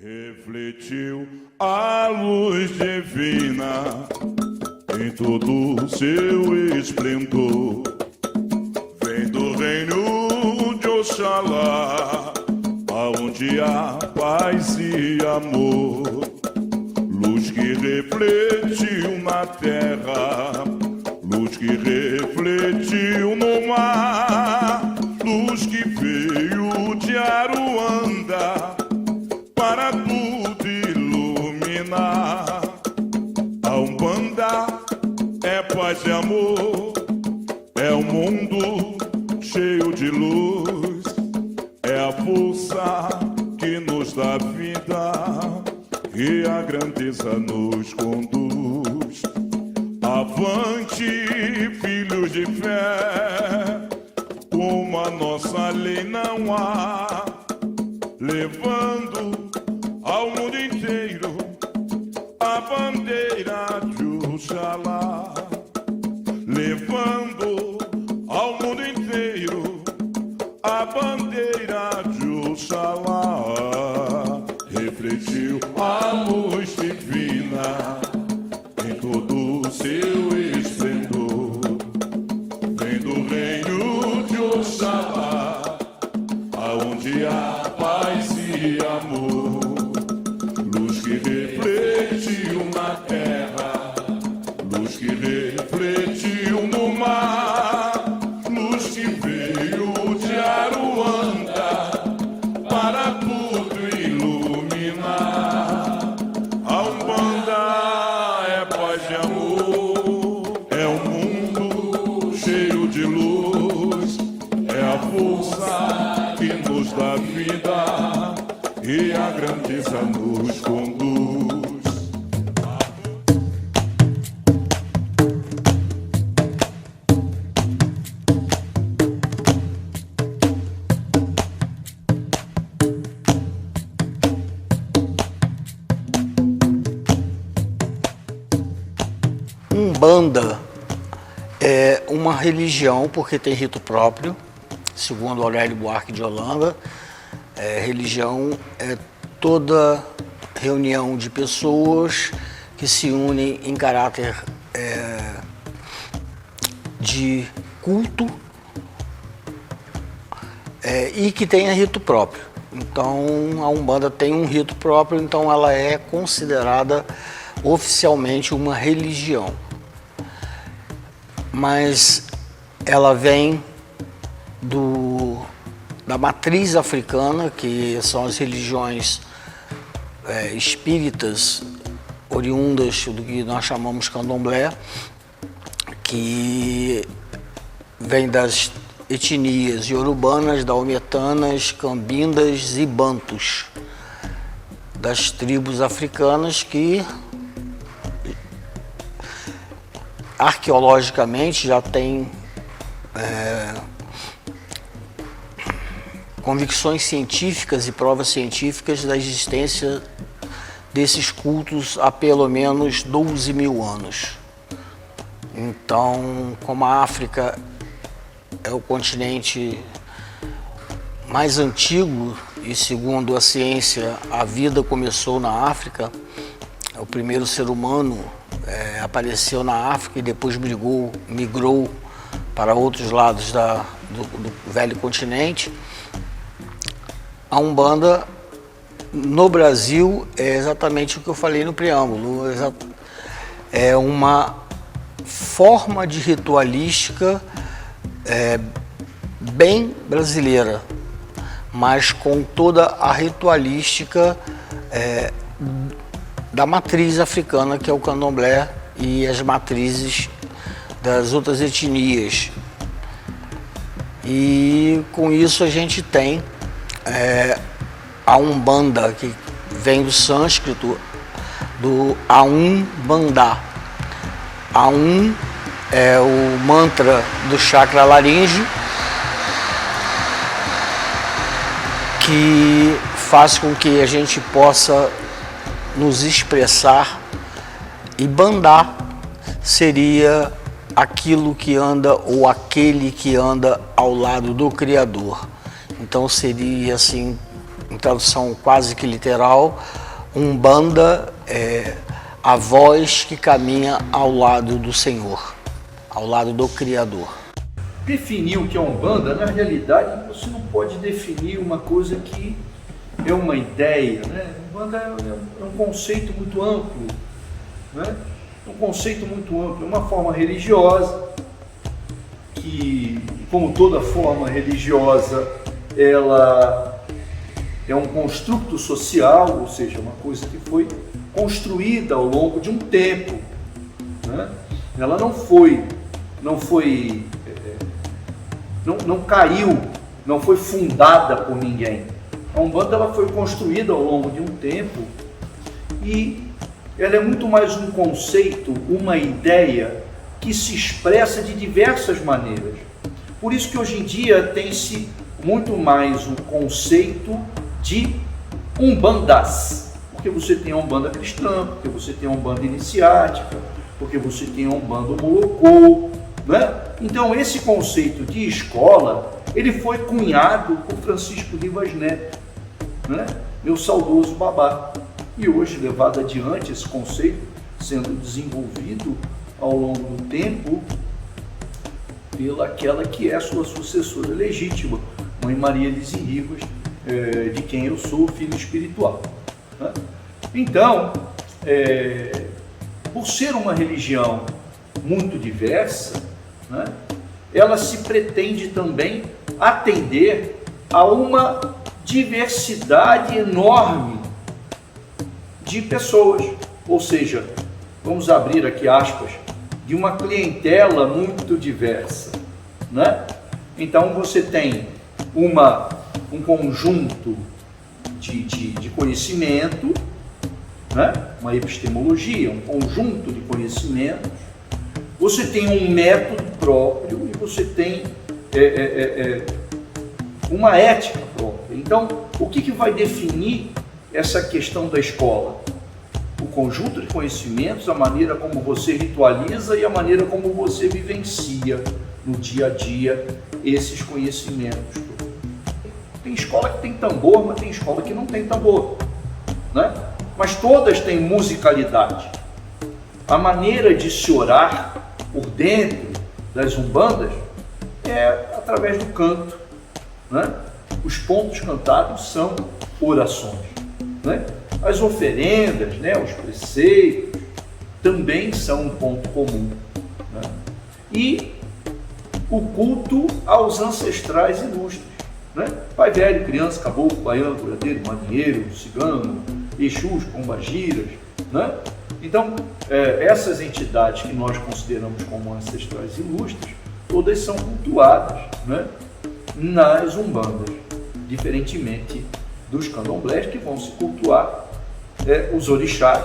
Refletiu a luz divina em todo o seu esplendor. Vem do reino de Oxalá, aonde há paz e amor. Luz que refletiu na terra, luz que refletiu no mar, luz que veio de Aruanda para tudo iluminar. A Umbanda é paz e amor, é um mundo cheio de luz, é a força que nos dá vida e a grandeza nos conduz. Avante, filhos de fé, como a nossa lei não há, levando ao mundo inteiro a bandeira de Oxalá, levando ao mundo inteiro a bandeira de Oxalá. Refletiu a luz divina em todo o seu esplendor. Vem do reino de Oxalá, aonde há paz e amor. Luz que refletiu na terra, luz que refletiu no mar, luz que veio de Aruanda para tudo iluminar. A Umbanda é paz e amor, é um mundo cheio de luz, é a força que nos dá vida e a grandeza nos conduz. Umbanda é uma religião porque tem rito próprio, segundo Aurélio Buarque de Holanda. Religião é toda reunião de pessoas que se unem em caráter de culto e que tenha rito próprio. Então a Umbanda tem um rito próprio, então ela é considerada oficialmente uma religião. Mas ela vem da matriz africana, que são as religiões espíritas oriundas do que nós chamamos candomblé, que vem das etnias iorubanas, daometanas, cambindas e bantus, das tribos africanas que arqueologicamente já tem convicções científicas e provas científicas da existência desses cultos há pelo menos 12 mil anos. Então, como a África é o continente mais antigo e, segundo a ciência, a vida começou na África, o primeiro ser humano apareceu na África e depois migrou para outros lados do velho continente. A Umbanda no Brasil é exatamente o que eu falei no preâmbulo, é uma forma de ritualística bem brasileira, mas com toda a ritualística da matriz africana, que é o candomblé, e as matrizes das outras etnias. E com isso a gente tem a Umbanda, que vem do sânscrito, do Aum Bandá. Aum é o mantra do chakra laríngeo, que faz com que a gente possa nos expressar, e Bandá seria aquilo que anda ou aquele que anda ao lado do Criador. Então seria assim, em tradução quase que literal, Umbanda é a voz que caminha ao lado do Senhor, ao lado do Criador. Definir o que é Umbanda, na realidade, você não pode definir uma coisa que é uma ideia, né? Umbanda é um conceito muito amplo, né? Um conceito muito amplo, é uma forma religiosa que, como toda forma religiosa, ela é um construto social, ou seja, uma coisa que foi construída ao longo de um tempo, né? Ela não caiu, não foi fundada por ninguém. A Umbanda ela foi construída ao longo de um tempo e ela é muito mais um conceito, uma ideia que se expressa de diversas maneiras. Por isso que hoje em dia tem-se muito mais um conceito de umbandas, porque você tem a Umbanda cristã, porque você tem a Umbanda iniciática, porque você tem a Umbanda Molocô, né? Então esse conceito de escola, ele foi cunhado por Francisco Rivas Neto, né? Meu saudoso babá, e hoje levado adiante esse conceito, sendo desenvolvido ao longo do tempo pelaquela que é a sua sucessora legítima, Mãe Maria Elise Rivas, de quem eu sou filho espiritual, né? Então, por ser uma religião muito diversa, né, ela se pretende também atender a uma diversidade enorme de pessoas, ou seja, vamos abrir aqui aspas, de uma clientela muito diversa, né? Então você tem um conjunto de conhecimento, né? Uma epistemologia, um conjunto de conhecimentos, você tem um método próprio e você tem uma ética própria. Então, o que vai definir essa questão da escola? O conjunto de conhecimentos, a maneira como você ritualiza e a maneira como você vivencia no dia a dia esses conhecimentos. Tem escola que tem tambor, mas tem escola que não tem tambor, né? Mas todas têm musicalidade. A maneira de se orar por dentro das umbandas é através do canto, né? Os pontos cantados são orações, né? As oferendas, né? Os preceitos também são um ponto comum, né? E o culto aos ancestrais ilustres, né? Pai velho, criança, caboclo, baiano, curadeiro, marinheiro, cigano, exus, pombagiras, né? Então, essas entidades que nós consideramos como ancestrais ilustres, todas são cultuadas, né, nas umbandas, diferentemente dos candomblés, que vão se cultuar os orixás,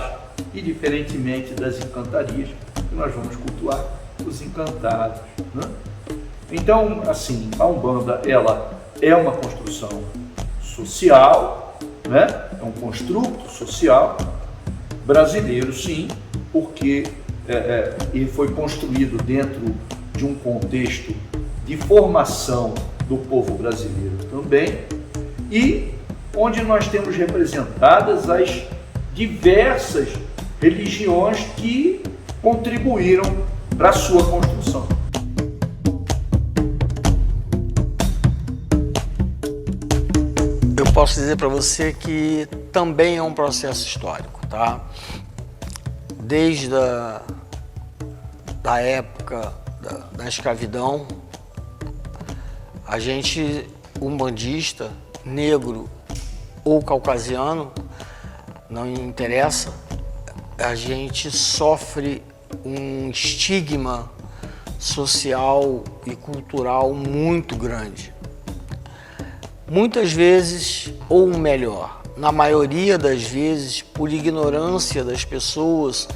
e diferentemente das encantarias, que nós vamos cultuar os encantados, né? Então, assim, a Umbanda, ela é uma construção social, né? É um construto social brasileiro, sim, porque ele foi construído dentro de um contexto de formação do povo brasileiro também, e onde nós temos representadas as diversas religiões que contribuíram para a sua construção. Eu posso dizer para você que também é um processo histórico, tá? Desde da época da escravidão, a gente, umbandista, negro ou caucasiano, não interessa, a gente sofre um estigma social e cultural muito grande. Muitas vezes, ou melhor, na maioria das vezes, por ignorância das pessoas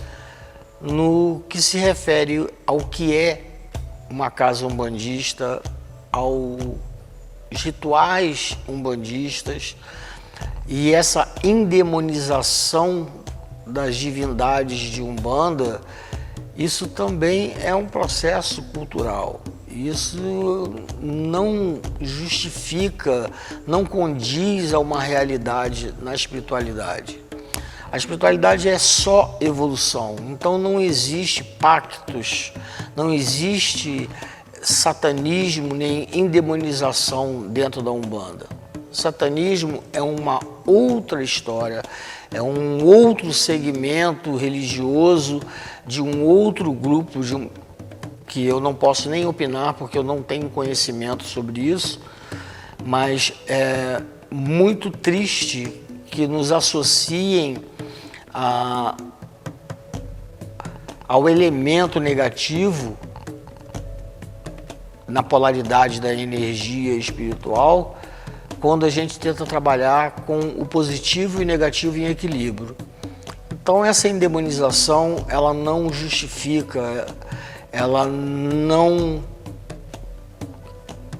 no que se refere ao que é uma casa umbandista, aos rituais umbandistas, e essa endemonização das divindades de Umbanda, isso também é um processo cultural. Isso não justifica, não condiz a uma realidade na espiritualidade. A espiritualidade é só evolução, então não existe pactos, não existe satanismo nem endemonização dentro da Umbanda. Satanismo é uma outra história, é um outro segmento religioso de um outro grupo, que eu não posso nem opinar porque eu não tenho conhecimento sobre isso, mas é muito triste que nos associem ao elemento negativo na polaridade da energia espiritual, quando a gente tenta trabalhar com o positivo e negativo em equilíbrio. Então essa endemonização, ela não justifica, ela não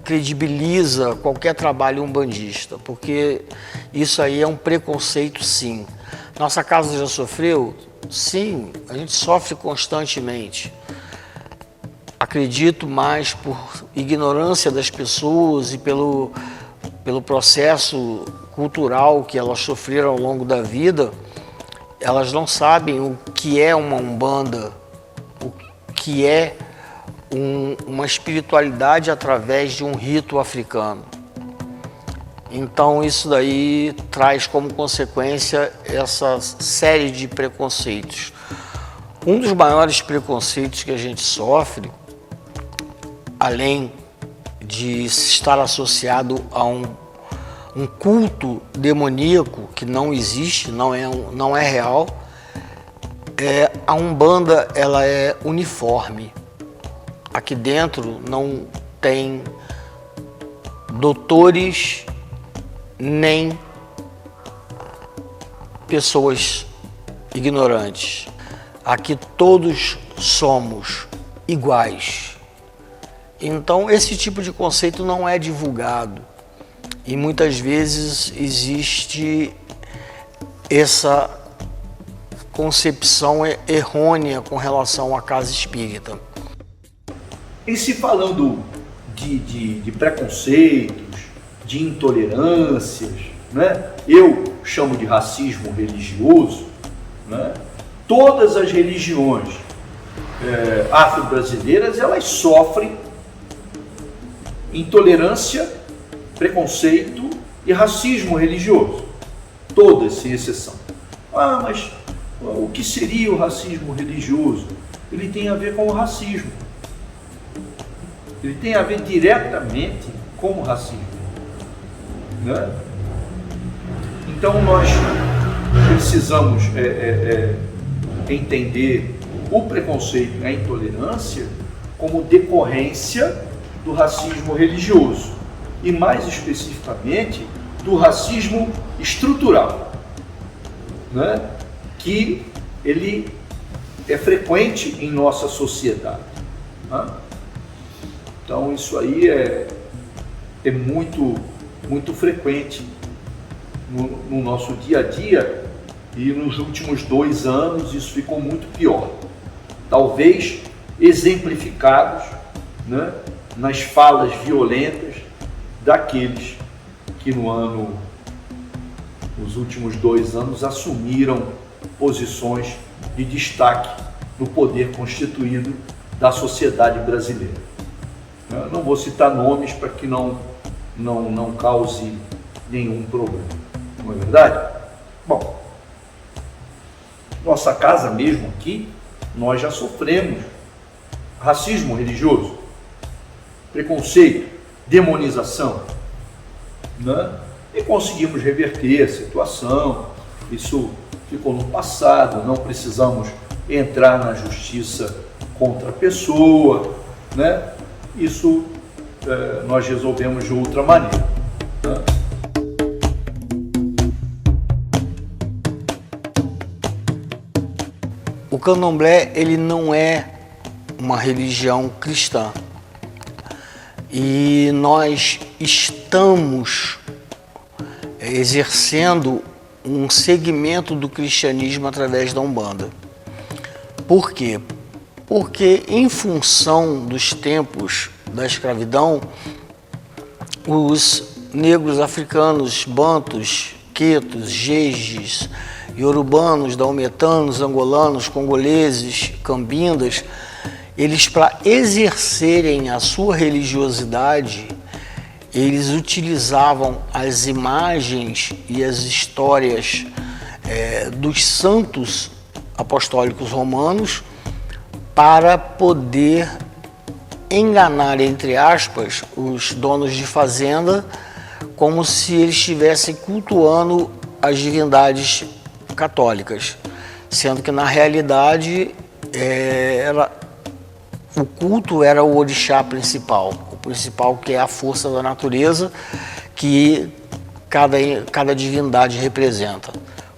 credibiliza qualquer trabalho umbandista, porque isso aí é um preconceito, sim. Nossa casa já sofreu? Sim, a gente sofre constantemente. Acredito mais por ignorância das pessoas e pelo processo cultural que elas sofreram ao longo da vida. Elas não sabem o que é uma umbanda, o que é uma espiritualidade através de um rito africano. Então isso daí traz como consequência essa série de preconceitos. Um dos maiores preconceitos que a gente sofre, além de estar associado a um culto demoníaco que não existe, não é real, a Umbanda, ela é uniforme. Aqui dentro não tem doutores nem pessoas ignorantes. Aqui todos somos iguais. Então esse tipo de conceito não é divulgado e muitas vezes existe essa concepção errônea com relação à casa espírita. Em se falando de preconceitos, de intolerâncias, né? Eu chamo de racismo religioso, né? Todas as religiões afro-brasileiras, elas sofrem intolerância, preconceito e racismo religioso. Todas, sem exceção. Mas o que seria o racismo religioso? Ele tem a ver com o racismo. Ele tem a ver diretamente com o racismo. Né? Então nós precisamos entender o preconceito e a intolerância como decorrência do racismo religioso e mais especificamente do racismo estrutural, né? Que ele é frequente em nossa sociedade. Né? Então isso aí é muito frequente no nosso dia a dia, e nos últimos 2 anos isso ficou muito pior. Talvez exemplificados, né, nas falas violentas daqueles que nos últimos 2 anos assumiram posições de destaque no poder constituído da sociedade brasileira. Eu não vou citar nomes para que não cause nenhum problema, não é verdade? Bom, nossa casa mesmo aqui, nós já sofremos racismo religioso, preconceito, demonização, né? E conseguimos reverter a situação. Isso ficou no passado, não precisamos entrar na justiça contra a pessoa, né? Isso nós resolvemos de outra maneira. Né? O candomblé, ele não é uma religião cristã. E nós estamos exercendo um segmento do cristianismo através da Umbanda. Por quê? Porque em função dos tempos da escravidão, os negros africanos, bantus, quetos, jejes, iorubanos, daometanos, angolanos, congoleses, cambindas, eles, para exercerem a sua religiosidade, eles utilizavam as imagens e as histórias dos santos apostólicos romanos para poder enganar, entre aspas, os donos de fazenda, como se eles estivessem cultuando as divindades católicas, sendo que na realidade o culto era o orixá principal, que é a força da natureza que cada divindade representa.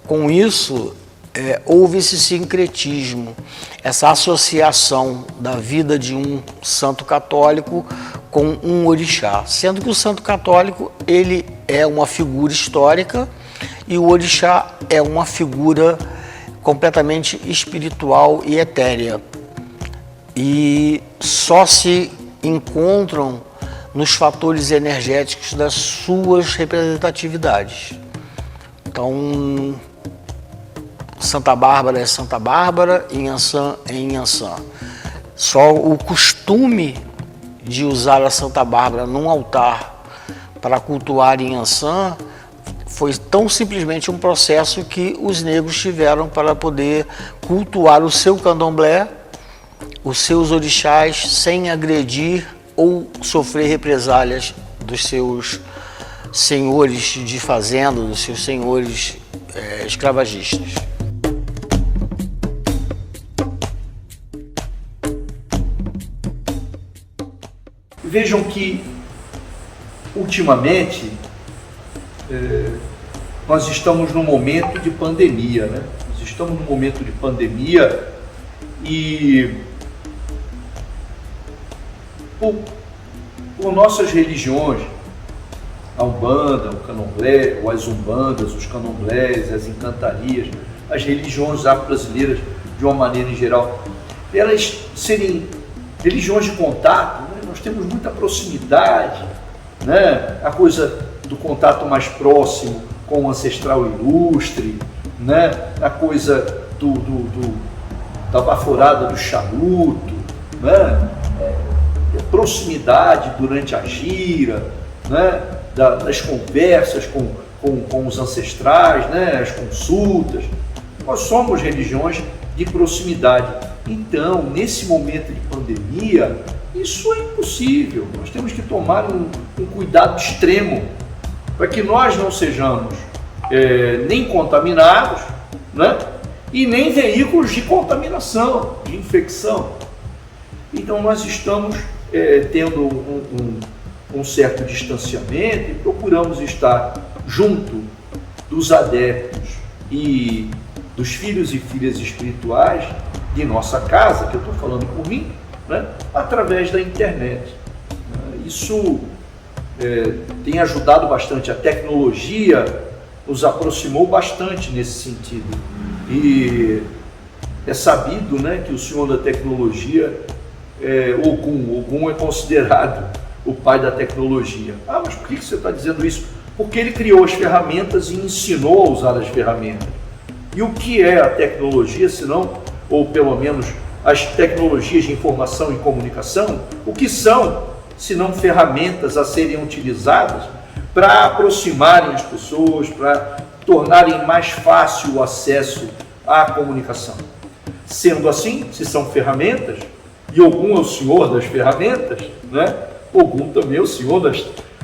Com isso, houve esse sincretismo, essa associação da vida de um santo católico com um orixá, sendo que o santo católico ele é uma figura histórica e o orixá é uma figura completamente espiritual e etérea, e só se encontram nos fatores energéticos das suas representatividades. Então, Santa Bárbara é Santa Bárbara, Inhaçã é Inhaçã. Só o costume de usar a Santa Bárbara num altar para cultuar Inhaçã foi tão simplesmente um processo que os negros tiveram para poder cultuar o seu candomblé, os seus orixás, sem agredir ou sofrer represálias dos seus senhores de fazenda, dos seus senhores escravagistas. Vejam que, ultimamente, nós estamos num momento de pandemia, né? Nós estamos num momento de pandemia e por nossas religiões, a Umbanda, o Candomblé, ou as Umbandas, os Candomblés, as encantarias, as religiões afro-brasileiras de uma maneira em geral, elas serem religiões de contato, né? Nós temos muita proximidade, né? A coisa do contato mais próximo com o ancestral ilustre, né? A coisa da baforada do charuto, né? Proximidade durante a gira, né? Das conversas com os ancestrais, né? As consultas. Nós somos religiões de proximidade. Então, nesse momento de pandemia, isso é impossível. Nós temos que tomar um cuidado extremo para que nós não sejamos nem contaminados, né? E nem veículos de contaminação, de infecção. Então, nós estamos tendo um certo distanciamento e procuramos estar junto dos adeptos e dos filhos e filhas espirituais de nossa casa, que eu estou falando por mim, né, através da internet. Isso tem ajudado bastante, a tecnologia nos aproximou bastante nesse sentido. E é sabido, né, que o senhor da tecnologia, Ogum é considerado o pai da tecnologia. Ah, mas por que você está dizendo isso? Porque ele criou as ferramentas e ensinou a usar as ferramentas. E o que é a tecnologia, senão, ou pelo menos as tecnologias de informação e comunicação, o que são, senão ferramentas a serem utilizadas para aproximarem as pessoas, para tornarem mais fácil o acesso à comunicação. Sendo assim, se são ferramentas, e Ogum é o senhor das ferramentas, né? Ogum também é o senhor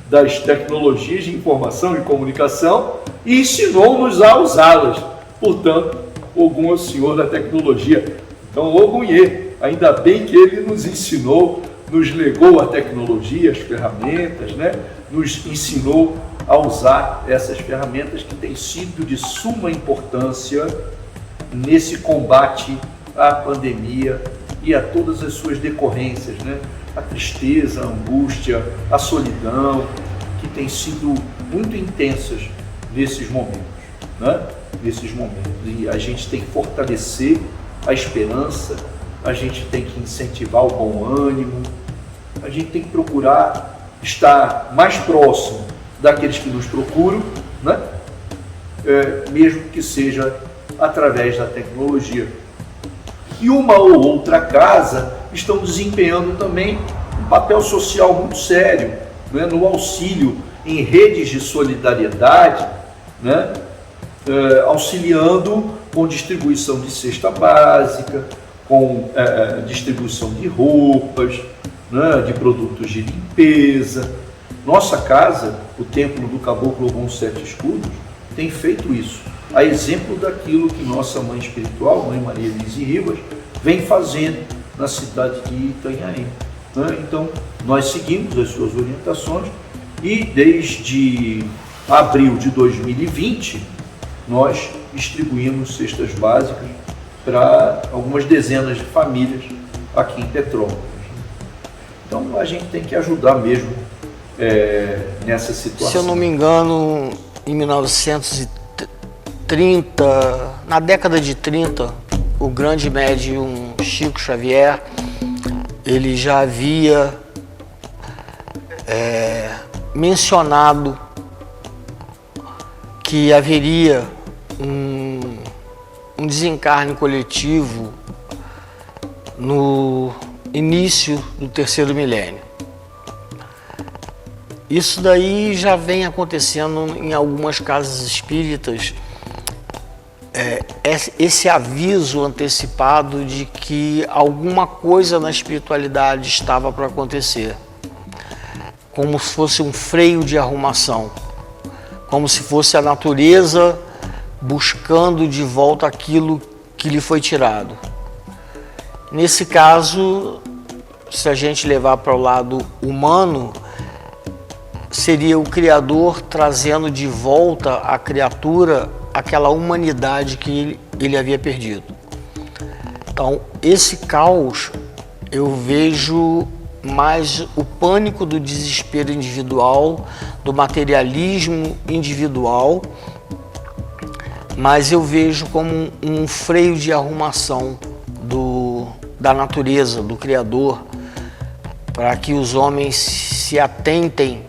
das tecnologias de informação e comunicação e ensinou-nos a usá-las. Portanto, Ogum é o senhor da tecnologia. Então, Ogunhê, ainda bem que ele nos ensinou, nos legou a tecnologia, as ferramentas, né? Nos ensinou a usar essas ferramentas que têm sido de suma importância nesse combate à pandemia e a todas as suas decorrências, né? A tristeza, a angústia, a solidão, que têm sido muito intensas nesses momentos, né? Nesses momentos. E a gente tem que fortalecer a esperança, a gente tem que incentivar o bom ânimo, a gente tem que procurar estar mais próximo daqueles que nos procuram, né? Mesmo que seja através da tecnologia. E uma ou outra casa estão desempenhando também um papel social muito sério, né? No auxílio em redes de solidariedade, né? Auxiliando com distribuição de cesta básica, com distribuição de roupas, né? De produtos de limpeza. Nossa casa, o Templo do Caboclo Ogum Sete Escudos, tem feito isso, a exemplo daquilo que nossa mãe espiritual, Mãe Maria Elise Ribas, vem fazendo na cidade de Itanhaém. Então, nós seguimos as suas orientações e desde abril de 2020, nós distribuímos cestas básicas para algumas dezenas de famílias aqui em Petrópolis. Então, a gente tem que ajudar mesmo nessa situação. Se eu não me engano, em 1930, na década de 30, o grande médium Chico Xavier, ele já havia mencionado que haveria um desencarne coletivo no início do terceiro milênio. Isso daí já vem acontecendo em algumas casas espíritas, esse aviso antecipado de que alguma coisa na espiritualidade estava para acontecer, como se fosse um freio de arrumação, como se fosse a natureza buscando de volta aquilo que lhe foi tirado. Nesse caso, se a gente levar para o lado humano, seria o Criador trazendo de volta à criatura aquela humanidade que ele havia perdido. Então, esse caos, eu vejo mais o pânico do desespero individual, do materialismo individual, mas eu vejo como um freio de arrumação da natureza, do Criador, para que os homens se atentem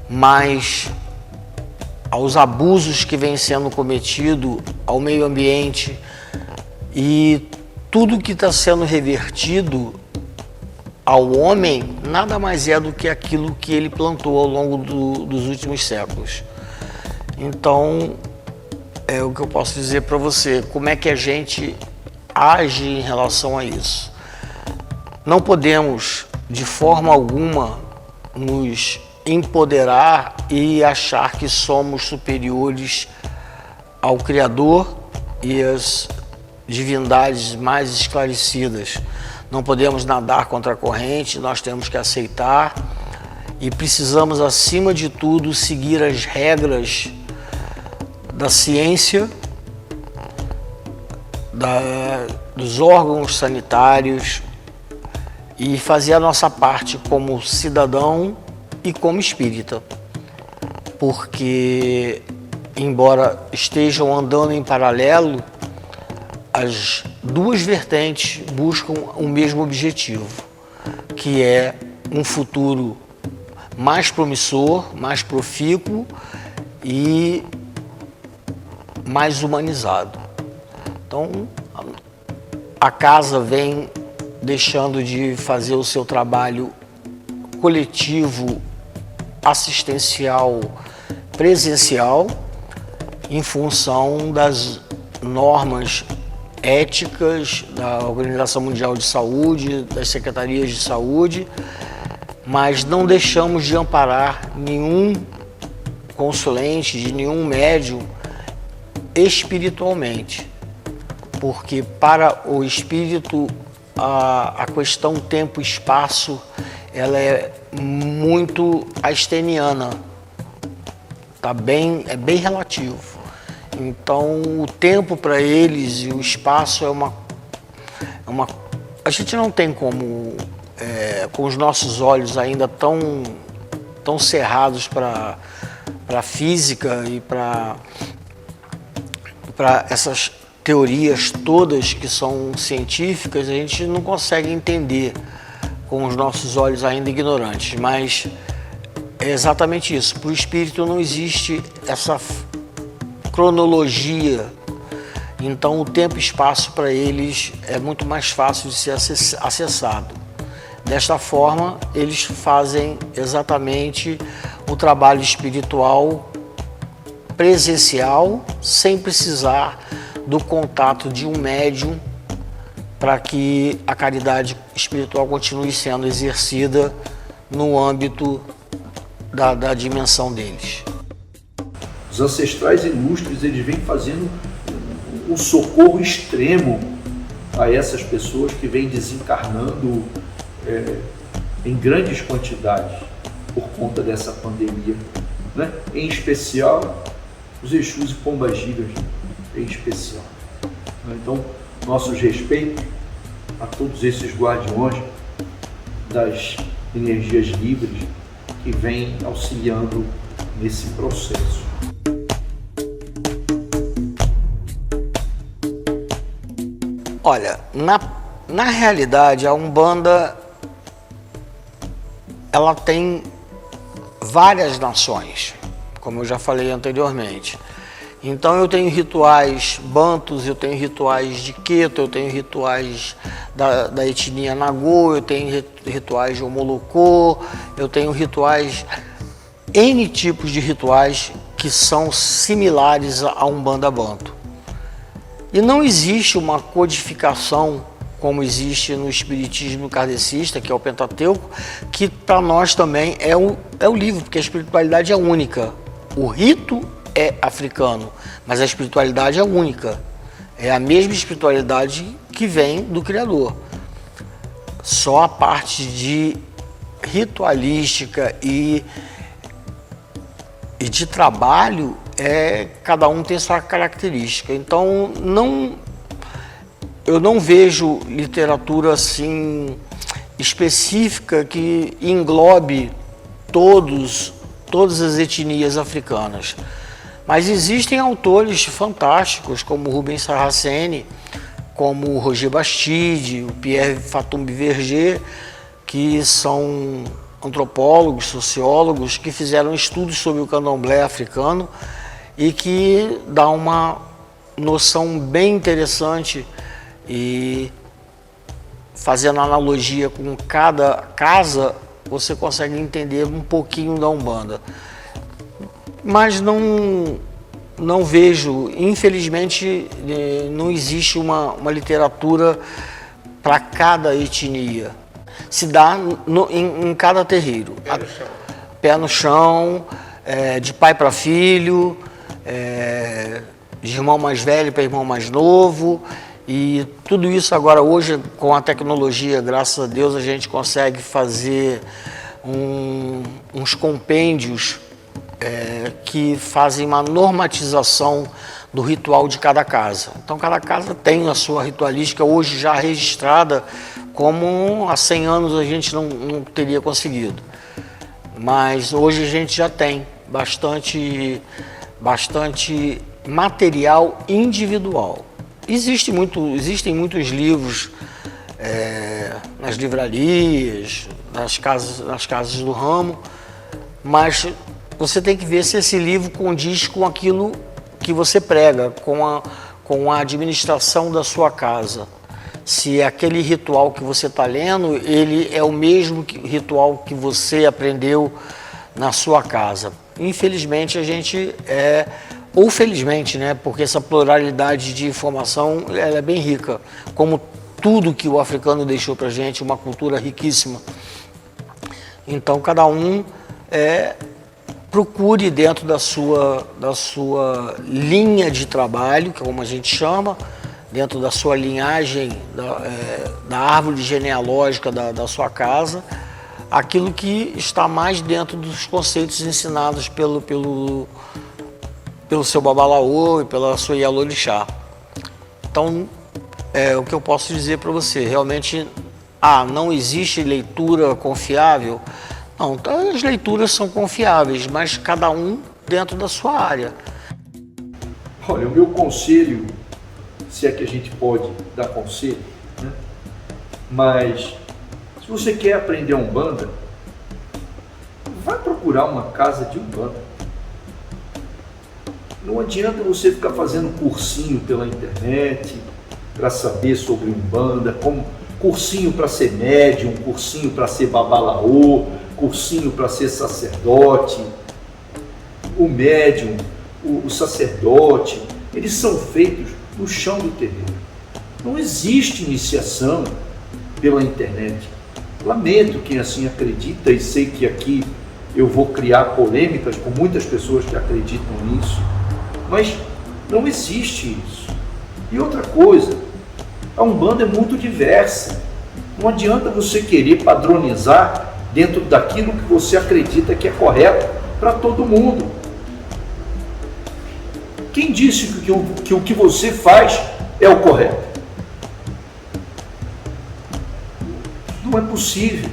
mais aos abusos que vêm sendo cometidos ao meio ambiente e tudo que está sendo revertido ao homem nada mais é do que aquilo que ele plantou ao longo dos últimos séculos. Então, é o que eu posso dizer para você, como é que a gente age em relação a isso. Não podemos, de forma alguma, nos empoderar e achar que somos superiores ao Criador e às divindades mais esclarecidas. Não podemos nadar contra a corrente, nós temos que aceitar e precisamos, acima de tudo, seguir as regras da ciência, dos órgãos sanitários e fazer a nossa parte como cidadão e como espírita, porque embora estejam andando em paralelo, as duas vertentes buscam o mesmo objetivo, que é um futuro mais promissor, mais profícuo e mais humanizado. Então, a casa vem deixando de fazer o seu trabalho coletivo, assistencial, presencial, em função das normas éticas da Organização Mundial de Saúde, das secretarias de saúde, mas não deixamos de amparar nenhum consulente, de nenhum médium espiritualmente, porque para o espírito a questão tempo e espaço ela é muito einsteiniana, é bem relativo. Então o tempo para eles e o espaço é uma a gente não tem como com os nossos olhos ainda tão cerrados para a física e para essas teorias todas que são científicas, a gente não consegue entender com os nossos olhos ainda ignorantes, mas é exatamente isso. Para o espírito não existe essa cronologia, então o tempo e espaço para eles é muito mais fácil de ser acessado. Desta forma, eles fazem exatamente o trabalho espiritual presencial, sem precisar do contato de um médium, para que a caridade espiritual continue sendo exercida no âmbito da dimensão deles. Os ancestrais ilustres, eles vêm fazendo um socorro extremo a essas pessoas que vêm desencarnando em grandes quantidades por conta dessa pandemia, né? Em especial os Exus e Pombagiras, em especial. Então, nossos respeitos a todos esses guardiões das energias livres que vêm auxiliando nesse processo. Olha, na realidade, a Umbanda ela tem várias nações, como eu já falei anteriormente. Então eu tenho rituais bantus, eu tenho rituais de Queto, eu tenho rituais da etnia Nagô, eu tenho rituais de Omolocô, eu tenho rituais, N tipos de rituais que são similares à Umbanda Banto. E não existe uma codificação como existe no espiritismo kardecista, que é o Pentateuco, que para nós também é o livro, porque a espiritualidade é única. O rito é africano, mas a espiritualidade é única. É a mesma espiritualidade que vem do Criador. Só a parte de ritualística e de trabalho, cada um tem sua característica. Então, eu não vejo literatura assim específica que englobe todas as etnias africanas. Mas existem autores fantásticos, como Rubens Saraceni, como o Roger Bastide, o Pierre Fatum Verger, que são antropólogos, sociólogos, que fizeram estudos sobre o candomblé africano e que dá uma noção bem interessante, e fazendo analogia com cada casa, você consegue entender um pouquinho da Umbanda. Mas não vejo, infelizmente, não existe uma literatura para cada etnia. Se dá em cada terreiro. Pé no chão, de pai para filho, de irmão mais velho para irmão mais novo. E tudo isso agora, hoje, com a tecnologia, graças a Deus, a gente consegue fazer uns compêndios que fazem uma normatização do ritual de cada casa. Então, cada casa tem a sua ritualística, hoje já registrada, como há 100 anos a gente não teria conseguido. Mas hoje a gente já tem bastante material individual. Existem muitos livros nas livrarias, nas casas do ramo, mas você tem que ver se esse livro condiz com aquilo que você prega, com a administração da sua casa. Se aquele ritual que você está lendo, ele é o mesmo ritual que você aprendeu na sua casa. Infelizmente, a gente ou felizmente, né? Porque essa pluralidade de informação ela é bem rica, como tudo que o africano deixou para a gente, uma cultura riquíssima. Então, cada um procure dentro da sua linha de trabalho, que é como a gente chama, dentro da sua linhagem, da árvore genealógica da sua casa, aquilo que está mais dentro dos conceitos ensinados pelo seu Babalaô e pela sua Ialorixá. Então, o que eu posso dizer para você, realmente, não existe leitura confiável? Não, as leituras são confiáveis, mas cada um dentro da sua área. Olha, o meu conselho, se é que a gente pode dar conselho, né? Mas Se você quer aprender Umbanda, vai procurar uma casa de Umbanda. Não adianta você ficar fazendo cursinho pela internet para saber sobre Umbanda, como cursinho para ser médium, cursinho para ser babalaô, cursinho para ser sacerdote. O médium, o sacerdote, eles são feitos no chão do terreiro. Não existe iniciação pela internet. Lamento quem assim acredita, e sei que aqui eu vou criar polêmicas com muitas pessoas que acreditam nisso, mas não existe isso. E outra coisa, a Umbanda é muito diversa. Não adianta você querer padronizar dentro daquilo que você acredita que é correto para todo mundo. Quem disse que o que você faz é o correto? Não é possível.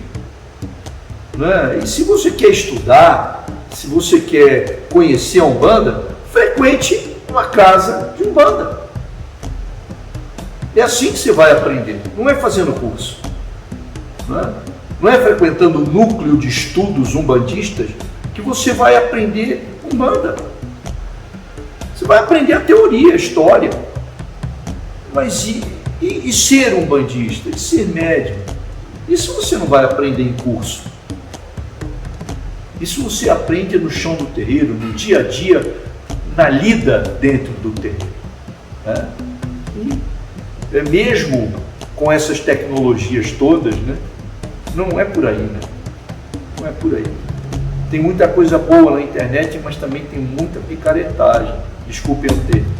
Não é? E se você quer estudar, se você quer conhecer a Umbanda, frequente uma casa de Umbanda. É assim que você vai aprender, não é fazendo curso. Não é frequentando o núcleo de estudos umbandistas que você vai aprender Umbanda. Você vai aprender a teoria, a história. Mas e ser umbandista, e ser médium? Isso você não vai aprender em curso. Isso você aprende no chão do terreiro, no dia a dia, na lida dentro do terreiro. Né? E mesmo com essas tecnologias todas, né? Não é por aí, né? Não é por aí. Tem muita coisa boa na internet, mas também tem muita picaretagem. Desculpem o termo.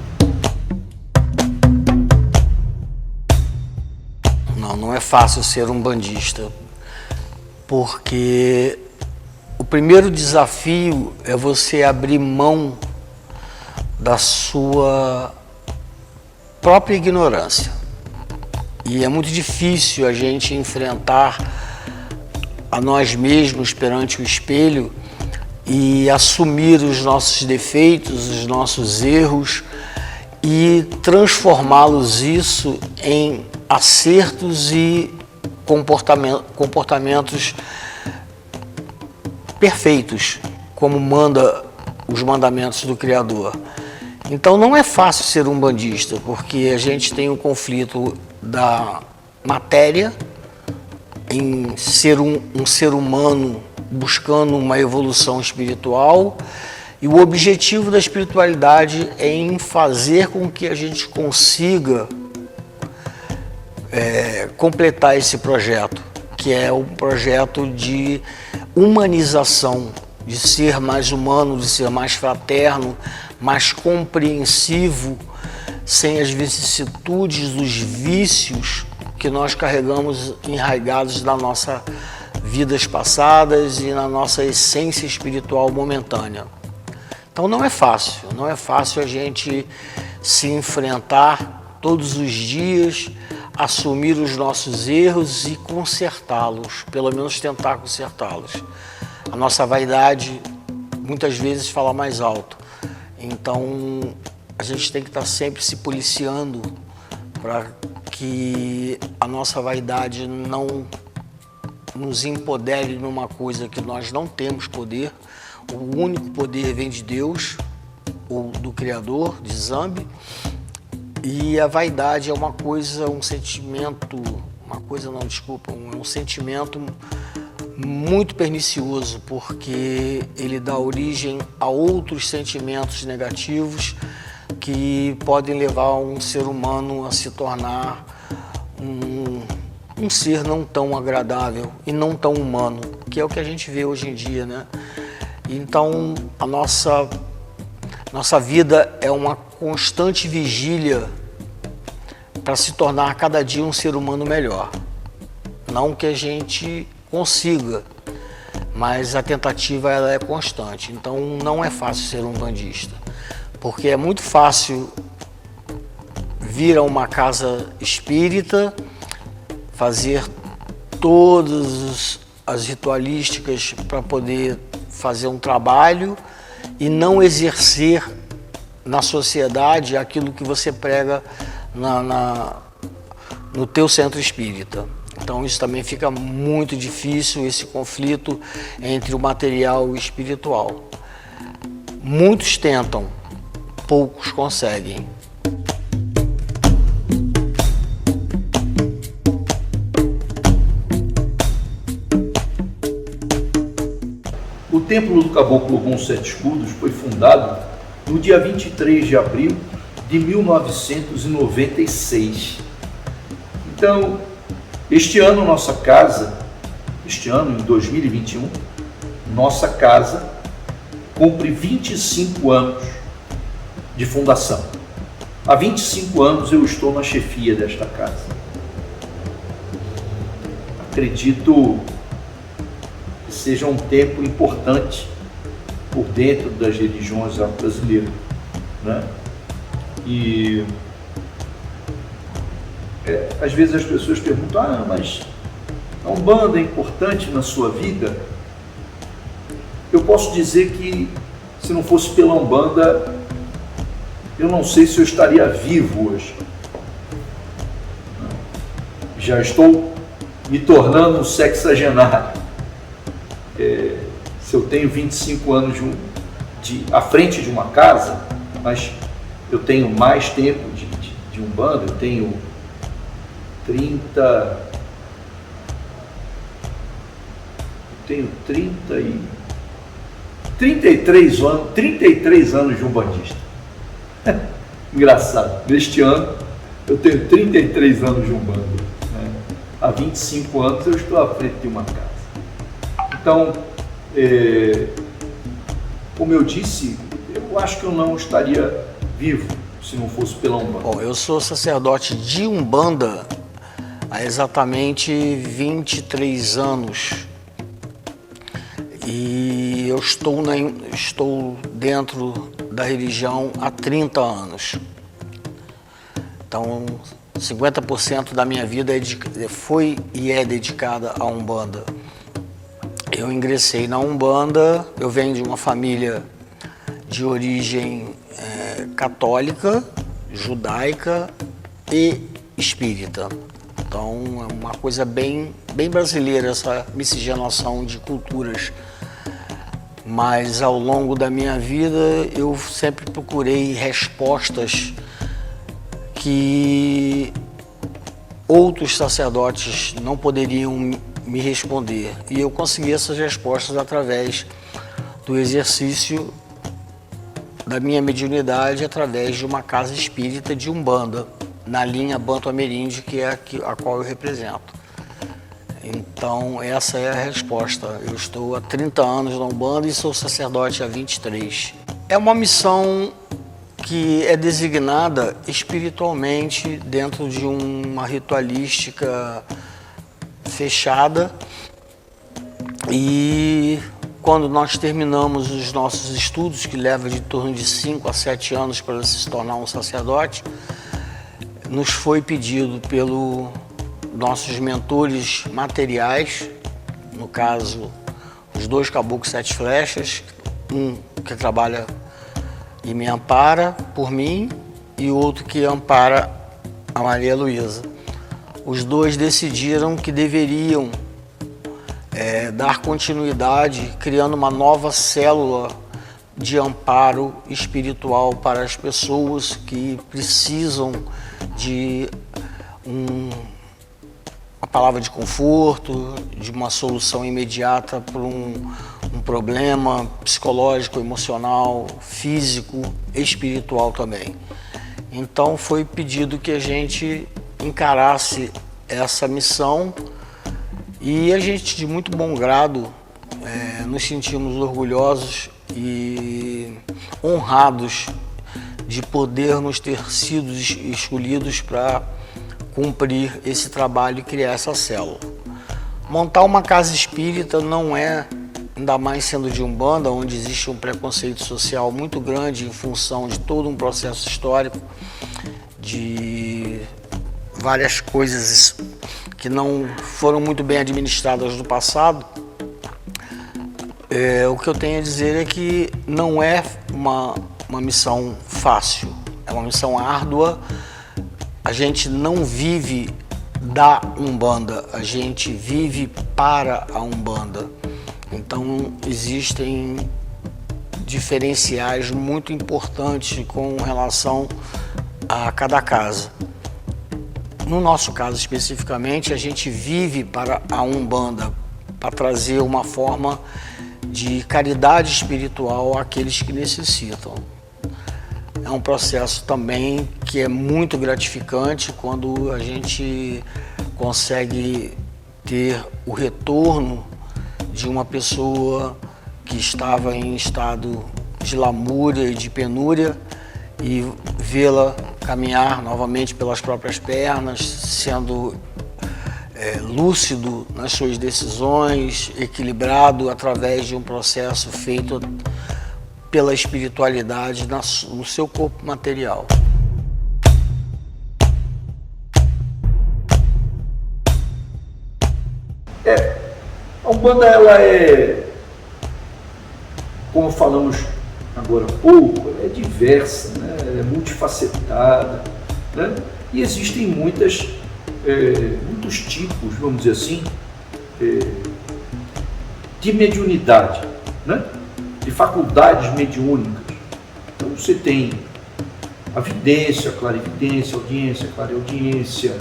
Não é fácil ser umbandista, porque o primeiro desafio é você abrir mão da sua própria ignorância. E é muito difícil a gente enfrentar a nós mesmos perante o espelho e assumir os nossos defeitos, os nossos erros e transformá-los isso em acertos e comportamentos perfeitos, como manda os mandamentos do Criador. Então não é fácil ser umbandista, porque a gente tem um conflito da matéria em ser um ser humano buscando uma evolução espiritual, e o objetivo da espiritualidade é em fazer com que a gente consiga completar esse projeto, que é um projeto de humanização, de ser mais humano, de ser mais fraterno, mais compreensivo, sem as vicissitudes dos vícios que nós carregamos enraigados na nossa vidas passadas e na nossa essência espiritual momentânea. Então não é fácil a gente se enfrentar todos os dias, assumir os nossos erros e consertá-los, pelo menos tentar consertá-los. A nossa vaidade muitas vezes fala mais alto, então a gente tem que estar sempre se policiando para que a nossa vaidade não nos empodere numa coisa que nós não temos poder. O único poder vem de Deus, ou do Criador, de Zambi, e a vaidade é uma coisa, um sentimento, um sentimento muito pernicioso, porque ele dá origem a outros sentimentos negativos que podem levar um ser humano a se tornar um ser não tão agradável e não tão humano, que é o que a gente vê hoje em dia, né? Então, a nossa vida é uma constante vigília para se tornar cada dia um ser humano melhor. Não que a gente consiga, mas a tentativa ela é constante. Então, não é fácil ser umbandista, porque é muito fácil vir a uma casa espírita, fazer todas as ritualísticas para poder fazer um trabalho e não exercer na sociedade aquilo que você prega no teu centro espírita. Então isso também fica muito difícil, esse conflito entre o material e o espiritual. Muitos tentam, poucos conseguem. O Templo do Caboclo Ogum Sete Escudos foi fundado no dia 23 de abril de 1996. Então, este ano, em 2021, nossa casa cumpre 25 anos de fundação. Há 25 anos eu estou na chefia desta casa. Acredito que seja um tempo importante por dentro das religiões brasileiras, né? E às vezes as pessoas perguntam, mas a Umbanda é importante na sua vida? Eu posso dizer que se não fosse pela Umbanda, eu não sei se eu estaria vivo hoje. Já estou me tornando um sexagenário. Se eu tenho 25 anos à frente de uma casa, mas eu tenho mais tempo de Umbanda, eu tenho 33 anos de umbandista. Engraçado, neste ano eu tenho 33 anos de Umbanda, né? Há 25 anos eu estou à frente de uma casa. Então, como eu disse, eu acho que eu não estaria vivo se não fosse pela Umbanda. Bom, eu sou sacerdote de Umbanda há exatamente 23 anos e eu estou dentro da religião há 30 anos. Então, 50% da minha vida foi e é dedicada à Umbanda. Eu ingressei na Umbanda, eu venho de uma família de origem católica, judaica e espírita. Então é uma coisa bem brasileira essa miscigenação de culturas. Mas ao longo da minha vida eu sempre procurei respostas que outros sacerdotes não poderiam me responder. E eu consegui essas respostas através do exercício da minha mediunidade, através de uma casa espírita de Umbanda, na linha Banto Ameríndio, que é a qual eu represento. Então, essa é a resposta. Eu estou há 30 anos na Umbanda e sou sacerdote há 23. É uma missão que é designada espiritualmente dentro de uma ritualística fechada, e quando nós terminamos os nossos estudos, que leva de torno de 5 a 7 anos para se tornar um sacerdote, nos foi pedido pelos nossos mentores materiais, no caso, os 2 caboclos 7 flechas, um que trabalha e me ampara por mim e outro que ampara a Maria Luísa. Os 2 decidiram que deveriam dar continuidade, criando uma nova célula de amparo espiritual para as pessoas que precisam de uma palavra de conforto, de uma solução imediata para um problema psicológico, emocional, físico, espiritual também. Então foi pedido que a gente encarasse essa missão e a gente, de muito bom grado, nos sentimos orgulhosos e honrados de podermos ter sido escolhidos para cumprir esse trabalho e criar essa célula. Montar uma casa espírita não é, ainda mais sendo de Umbanda, onde existe um preconceito social muito grande em função de todo um processo histórico, de várias coisas que não foram muito bem administradas no passado. O que eu tenho a dizer é que não é uma missão fácil, é uma missão árdua. A gente não vive da Umbanda, a gente vive para a Umbanda. Então existem diferenciais muito importantes com relação a cada casa. No nosso caso especificamente, a gente vive para a Umbanda, para trazer uma forma de caridade espiritual àqueles que necessitam. É um processo também que é muito gratificante quando a gente consegue ter o retorno de uma pessoa que estava em estado de lamúria e de penúria e vê-la caminhar novamente pelas próprias pernas, sendo lúcido nas suas decisões, equilibrado através de um processo feito pela espiritualidade no seu corpo material. A Umbanda, ela é, como falamos agora há pouco, ela é diversa, né? Ela é multifacetada, né? E existem muitos tipos, vamos dizer assim, de mediunidade, né? De faculdades mediúnicas. Então você tem a vidência, a clarividência, a audiência, a clareaudiência,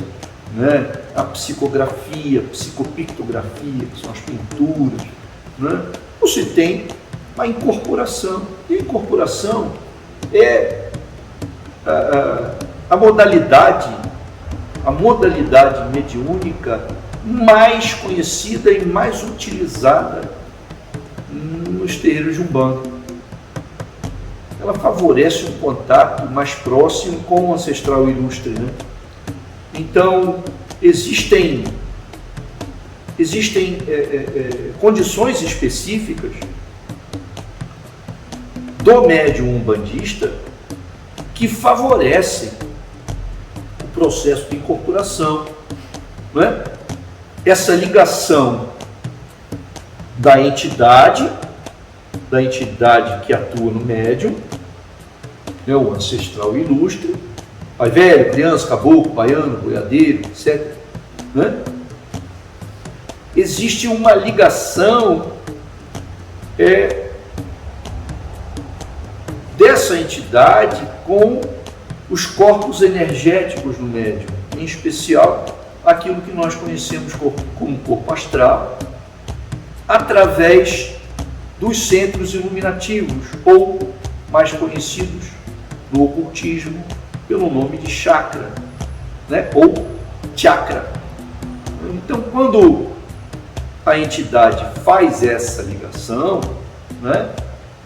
né? A psicografia, a psicopictografia, que são as pinturas, né? Você tem a incorporação. E a incorporação é a modalidade mediúnica mais conhecida e mais utilizada nos terreiros de Umbanda. Ela favorece um contato mais próximo com o ancestral ilustre, né? Então, existem condições específicas do médium umbandista que favorecem o processo de incorporação, não é? Essa ligação da entidade que atua no médium, né, o ancestral ilustre, pai velho, criança, caboclo, baiano, boiadeiro, etc. Né? Existe uma ligação dessa entidade com os corpos energéticos do médium, em especial aquilo que nós conhecemos como corpo astral, através dos centros iluminativos, ou mais conhecidos no ocultismo pelo nome de chakra, né? Ou chakra. Então, quando a entidade faz essa ligação, né,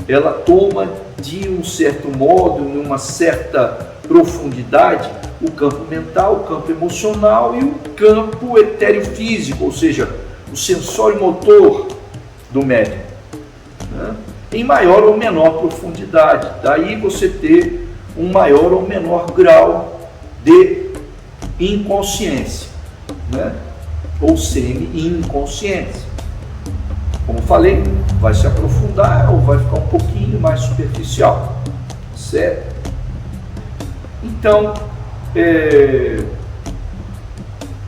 ela toma de um certo modo, em uma certa profundidade, o campo mental, o campo emocional e o campo etéreo-físico, ou seja, o sensório motor do médium, né, em maior ou menor profundidade. Daí você ter um maior ou menor grau de inconsciência, né, ou semi-inconsciência. Como falei, vai se aprofundar ou vai ficar um pouquinho mais superficial, certo? Então,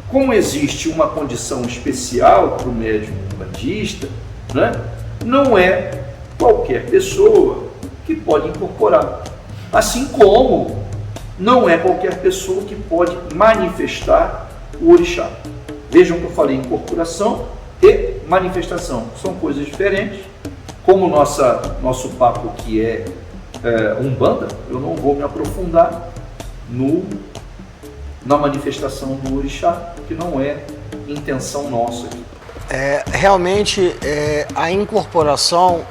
como existe uma condição especial para o médium umbandista, né, não é qualquer pessoa que pode incorporar. Assim como não é qualquer pessoa que pode manifestar o orixá. Vejam que eu falei incorporação e manifestação. São coisas diferentes. Como nosso papo aqui é Umbanda, eu não vou me aprofundar na manifestação do orixá, que não é intenção nossa aqui. Realmente, a incorporação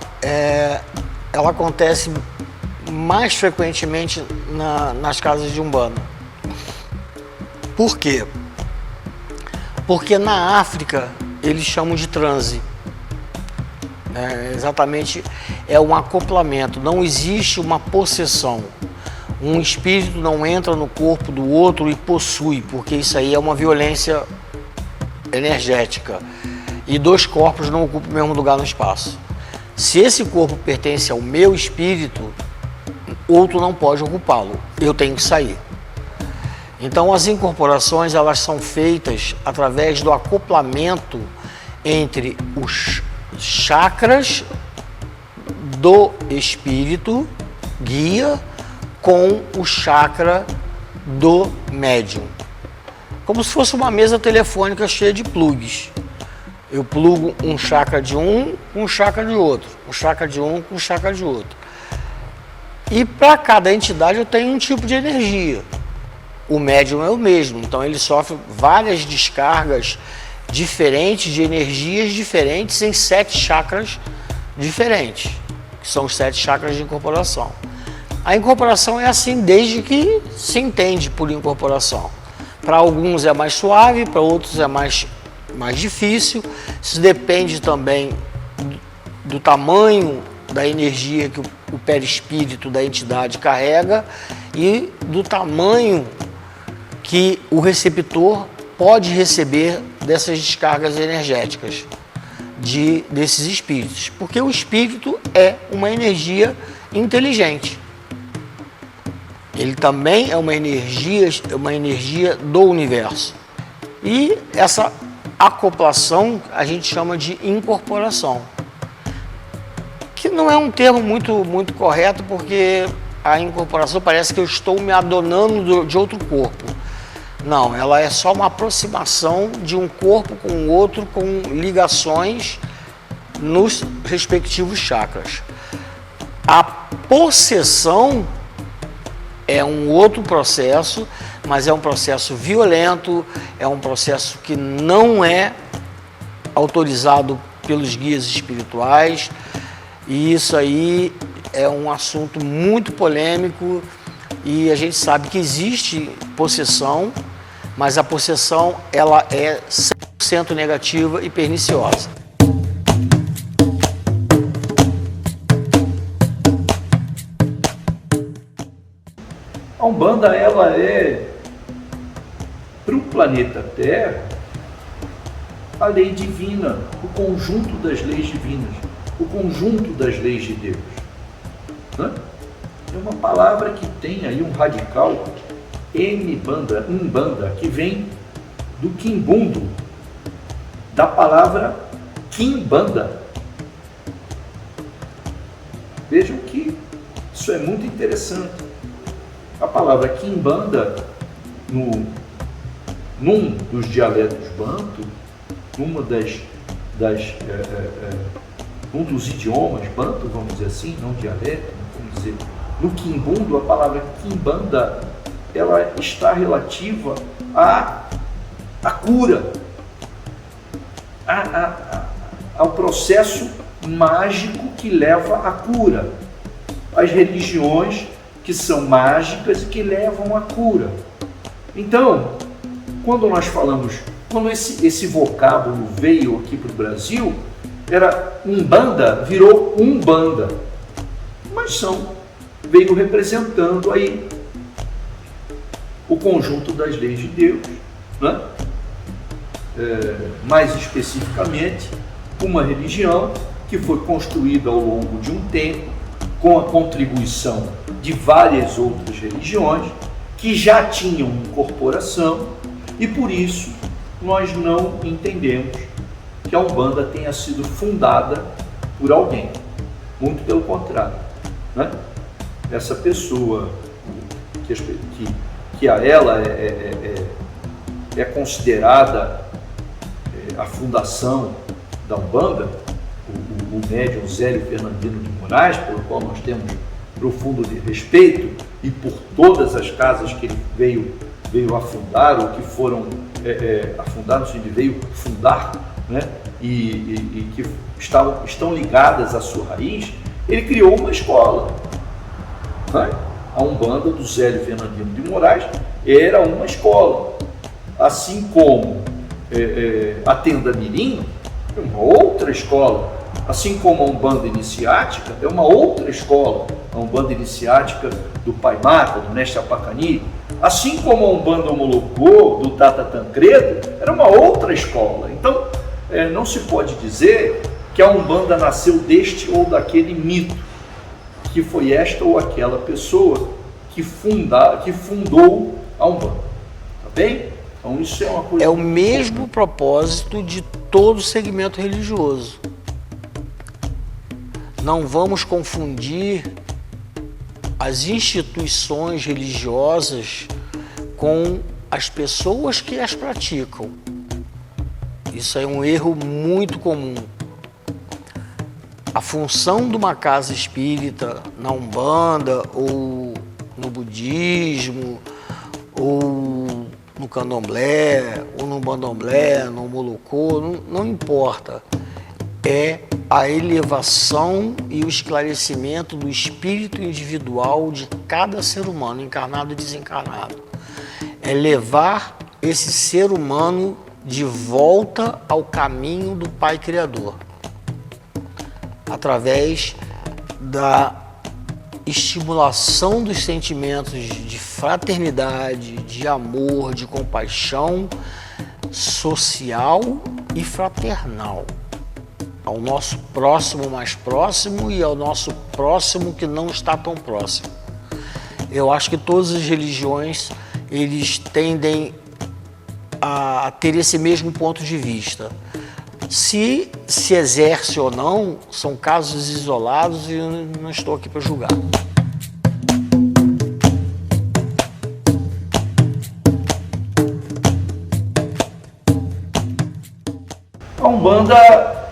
ela acontece mais frequentemente nas casas de Umbanda. Por quê? Porque na África eles chamam de transe. Exatamente, é um acoplamento, não existe uma possessão. Um espírito não entra no corpo do outro e possui, porque isso aí é uma violência energética. E dois corpos não ocupam o mesmo lugar no espaço. Se esse corpo pertence ao meu espírito, outro não pode ocupá-lo. Eu tenho que sair. Então as incorporações elas são feitas através do acoplamento entre os chakras do espírito guia com o chakra do médium. Como se fosse uma mesa telefônica cheia de plugs. Eu plugo um chakra de um com um chakra de outro, um chakra de um com um chakra de outro. E para cada entidade eu tenho um tipo de energia. O médium é o mesmo, então ele sofre várias descargas diferentes, de energias diferentes em 7 chakras diferentes, que são os 7 chakras de incorporação. A incorporação é assim desde que se entende por incorporação. Para alguns é mais suave, para outros é mais difícil. Isso depende também do tamanho da energia que o perispírito da entidade carrega e do tamanho que o receptor pode receber dessas descargas energéticas desses espíritos, porque o espírito é uma energia inteligente. Ele também é uma energia do universo. E essa acoplação a gente chama de incorporação, que não é um termo muito correto, porque a incorporação parece que eu estou me adonando de outro corpo. Não, ela é só uma aproximação de um corpo com o outro, com ligações nos respectivos chakras. A possessão é um outro processo, mas é um processo violento, é um processo que não é autorizado pelos guias espirituais, e isso aí é um assunto muito polêmico, e a gente sabe que existe possessão, mas a possessão ela é 100% negativa e perniciosa. A Umbanda, ela é, para o planeta Terra, a lei divina, o conjunto das leis divinas, o conjunto das leis de Deus. Né? É uma palavra que tem aí um radical, Mbanda, Umbanda, que vem do quimbundo, da palavra quimbanda. Vejam que isso é muito interessante. A palavra quimbanda, num dos dialetos banto, um dos idiomas banto, vamos dizer assim, não dialeto, vamos dizer, no quimbundo, a palavra quimbanda, ela está relativa à cura, ao processo mágico que leva à cura, às religiões que são mágicas e que levam à cura. Então, quando nós falamos, quando esse vocábulo veio aqui para o Brasil, era Umbanda, virou Umbanda, mas veio representando aí o conjunto das leis de Deus, né? Mais especificamente, uma religião que foi construída ao longo de um tempo, com a contribuição de várias outras religiões que já tinham incorporação, e por isso nós não entendemos que a Umbanda tenha sido fundada por alguém. Muito pelo contrário, né? Essa pessoa que a ela é considerada a fundação da Umbanda, o médium Zélio Fernandino de Moraes, pelo qual nós temos profundo respeito, e por todas as casas que ele veio a fundar, ou que foram afundadas, ele veio fundar, né? e que estão ligadas à sua raiz, ele criou uma escola, né? A Umbanda do Zélio Fernandino de Moraes era uma escola, assim como a Tenda Mirim é uma outra escola, assim como a Umbanda Iniciática é uma outra escola, a Umbanda Iniciática do Pai Mata, do Mestre Apacani, assim como a Umbanda Omolocô, do Tata Tancredo, era uma outra escola. Então, não se pode dizer que a Umbanda nasceu deste ou daquele mito, que foi esta ou aquela pessoa que fundou a Umbanda. bem? Então isso é uma coisa... É o mesmo propósito de todo segmento religioso. Não vamos confundir as instituições religiosas com as pessoas que as praticam. Isso é um erro muito comum. A função de uma casa espírita na Umbanda, ou no budismo, ou no candomblé, ou no bandomblé, no molocô, não importa. É a elevação e o esclarecimento do espírito individual de cada ser humano, encarnado e desencarnado. É levar esse ser humano de volta ao caminho do Pai Criador, através da estimulação dos sentimentos de fraternidade, de amor, de compaixão social e fraternal, ao nosso próximo mais próximo e ao nosso próximo que não está tão próximo. Eu acho que todas as religiões, eles tendem a ter esse mesmo ponto de vista. Se exerce ou não, são casos isolados e eu não estou aqui para julgar. A Umbanda,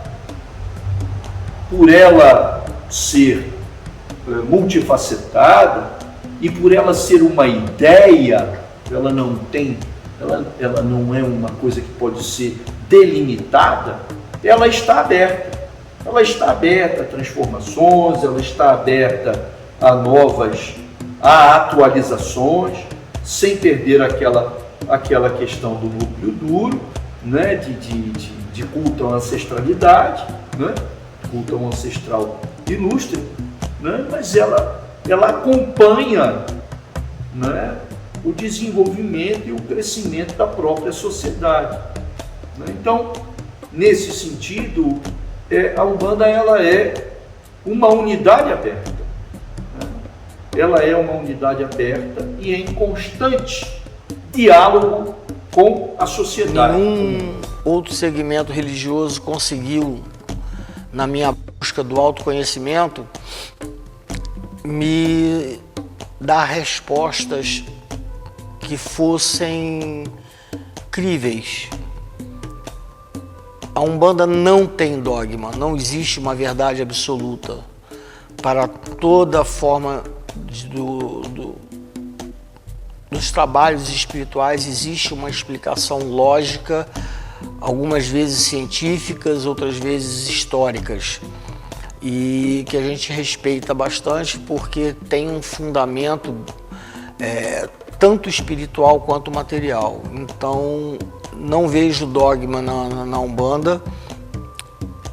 por ela ser multifacetada e por ela ser uma ideia, ela não é uma coisa que pode ser delimitada, ela está aberta. Ela está aberta a transformações, ela está aberta a atualizações, sem perder aquela questão do núcleo duro, né, de culto à ancestralidade, né, culto ao ancestral ilustre, né, mas ela acompanha, né, o desenvolvimento e o crescimento da própria sociedade. Então, nesse sentido, a Umbanda ela é uma unidade aberta. Ela é uma unidade aberta e em constante diálogo com a sociedade. Nenhum outro segmento religioso conseguiu, na minha busca do autoconhecimento, me dar respostas que fossem críveis. A Umbanda não tem dogma, não existe uma verdade absoluta. Para toda forma dos trabalhos espirituais existe uma explicação lógica, algumas vezes científicas, outras vezes históricas, e que a gente respeita bastante porque tem um fundamento tanto espiritual quanto material. Então, não vejo dogma na Umbanda,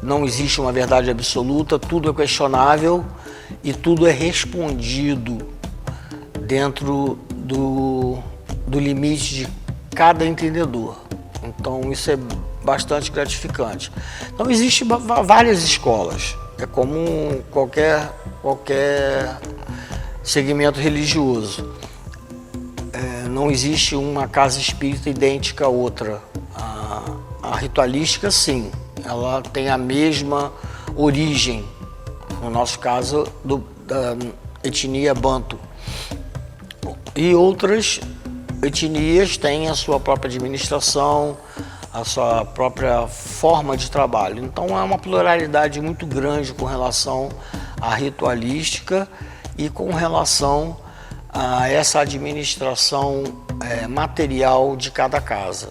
não existe uma verdade absoluta, tudo é questionável e tudo é respondido dentro do limite de cada entendedor. Então, isso é bastante gratificante. Então, existem várias escolas, é como qualquer segmento religioso. Não existe uma casa espírita idêntica a outra. A ritualística, sim, ela tem a mesma origem, no nosso caso, da etnia Banto. E outras etnias têm a sua própria administração, a sua própria forma de trabalho. Então, há uma pluralidade muito grande com relação à ritualística e com relação a essa administração material de cada casa.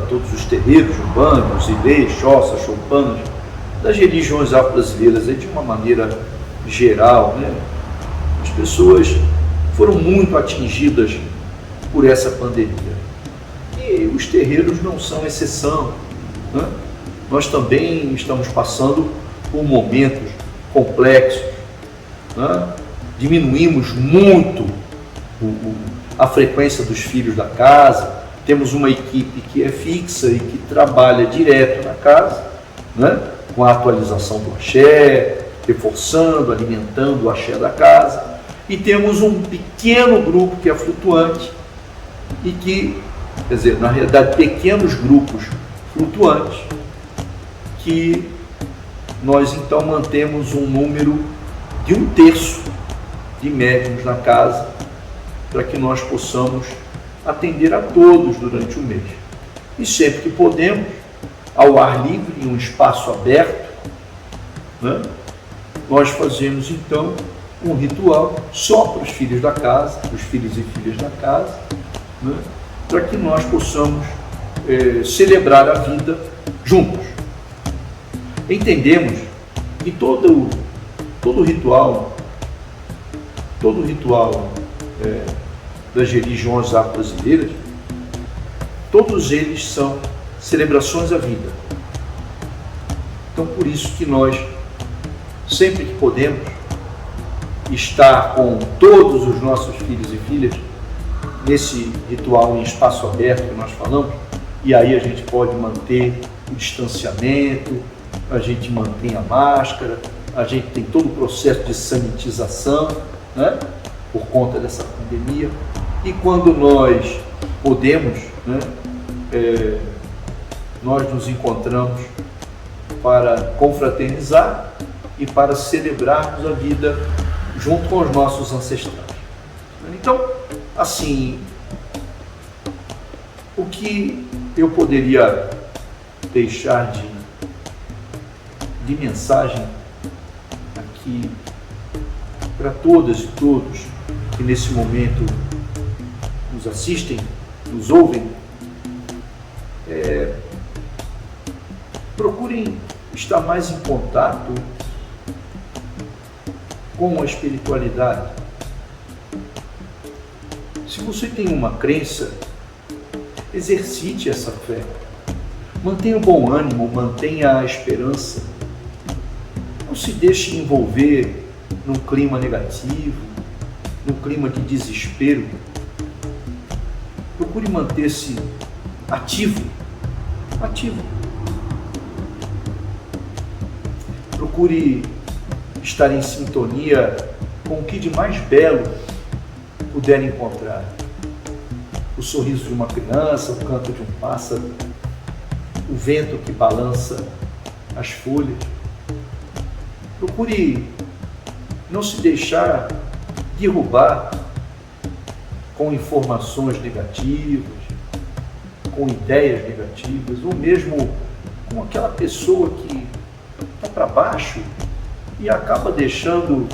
Todos os terreiros urbanos, ilês, xoxas, choupanos, das religiões afro-brasileiras, de uma maneira geral, né? As pessoas foram muito atingidas por essa pandemia. E os terreiros não são exceção, né? Nós também estamos passando por momentos complexos, né? Diminuímos muito a frequência dos filhos da casa, temos uma equipe que é fixa e que trabalha direto na casa, né? Com a atualização do axé, reforçando, alimentando o axé da casa, e temos um pequeno grupo que é flutuante, e que, quer dizer, na realidade, pequenos grupos flutuantes, que nós então mantemos um número de 1/3 de médiuns na casa, para que nós possamos atender a todos durante o mês. E sempre que podemos, ao ar livre, em um espaço aberto, né, nós fazemos então um ritual só para os filhos da casa, os filhos e filhas da casa, né, para que nós possamos celebrar a vida juntos. Entendemos que todo ritual das religiões afro-brasileiras, todos eles são celebrações à vida. Então, por isso que nós, sempre que podemos, estar com todos os nossos filhos e filhas nesse ritual em espaço aberto que nós falamos, e aí a gente pode manter o distanciamento, a gente mantém a máscara, a gente tem todo o processo de sanitização, né, por conta dessa pandemia. E quando nós podemos, né, nós nos encontramos para confraternizar e para celebrarmos a vida junto com os nossos ancestrais. Então, assim, o que eu poderia deixar de mensagem aqui para todas e todos que nesse momento nos assistem, nos ouvem, procurem estar mais em contato com a espiritualidade. Se você tem uma crença, exercite essa fé. Mantenha o bom ânimo, mantenha a esperança. Não se deixe envolver num clima negativo, num clima de desespero. Procure manter-se ativo. Procure estar em sintonia com o que de mais belo puder encontrar. O sorriso de uma criança, o canto de um pássaro, o vento que balança as folhas. Procure não se deixar derrubar com informações negativas, com ideias negativas, ou mesmo com aquela pessoa que está para baixo e acaba deixando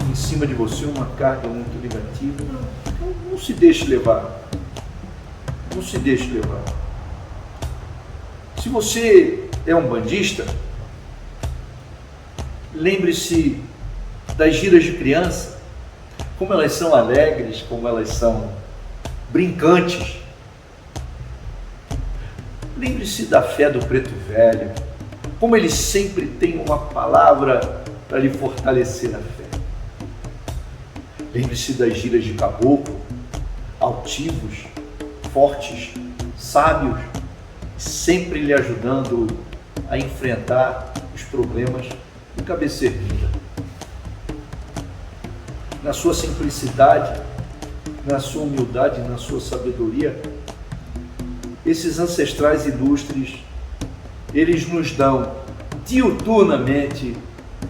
em cima de você uma carga muito negativa. Não se deixe levar. Não se deixe levar. Se você é um bandista, lembre-se das giras de criança, como elas são alegres, como elas são brincantes. Lembre-se da fé do preto velho, como ele sempre tem uma palavra para lhe fortalecer a fé. Lembre-se das giras de caboclo, altivos, fortes, sábios, sempre lhe ajudando a enfrentar os problemas de cabeça erguida. Na sua simplicidade, na sua humildade, na sua sabedoria, esses ancestrais ilustres, eles nos dão diuturnamente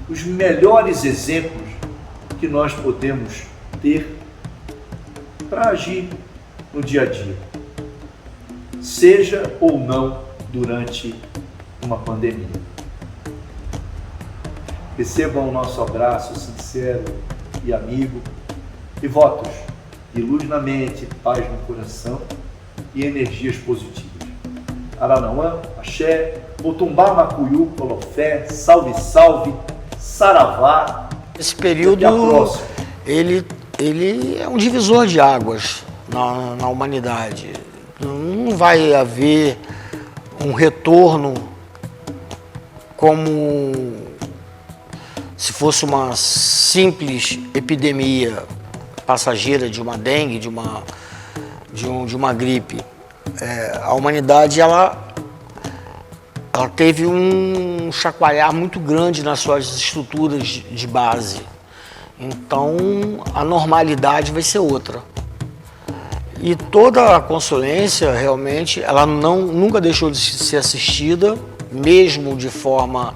os melhores exemplos que nós podemos ter para agir no dia a dia, seja ou não durante uma pandemia. Recebam o nosso abraço sincero e amigo e votos de luz na mente, paz no coração e energias positivas. Aranauã, Axé, Otumbá, Macuiú, Colofé, salve, salve, Saravá. Esse período, ele é um divisor de águas na humanidade. Não vai haver um retorno como se fosse uma simples epidemia passageira de uma dengue, de uma gripe. A humanidade ela teve um chacoalhar muito grande nas suas estruturas de base. Então a normalidade vai ser outra. E toda a consulência realmente, ela nunca deixou de ser assistida, mesmo de forma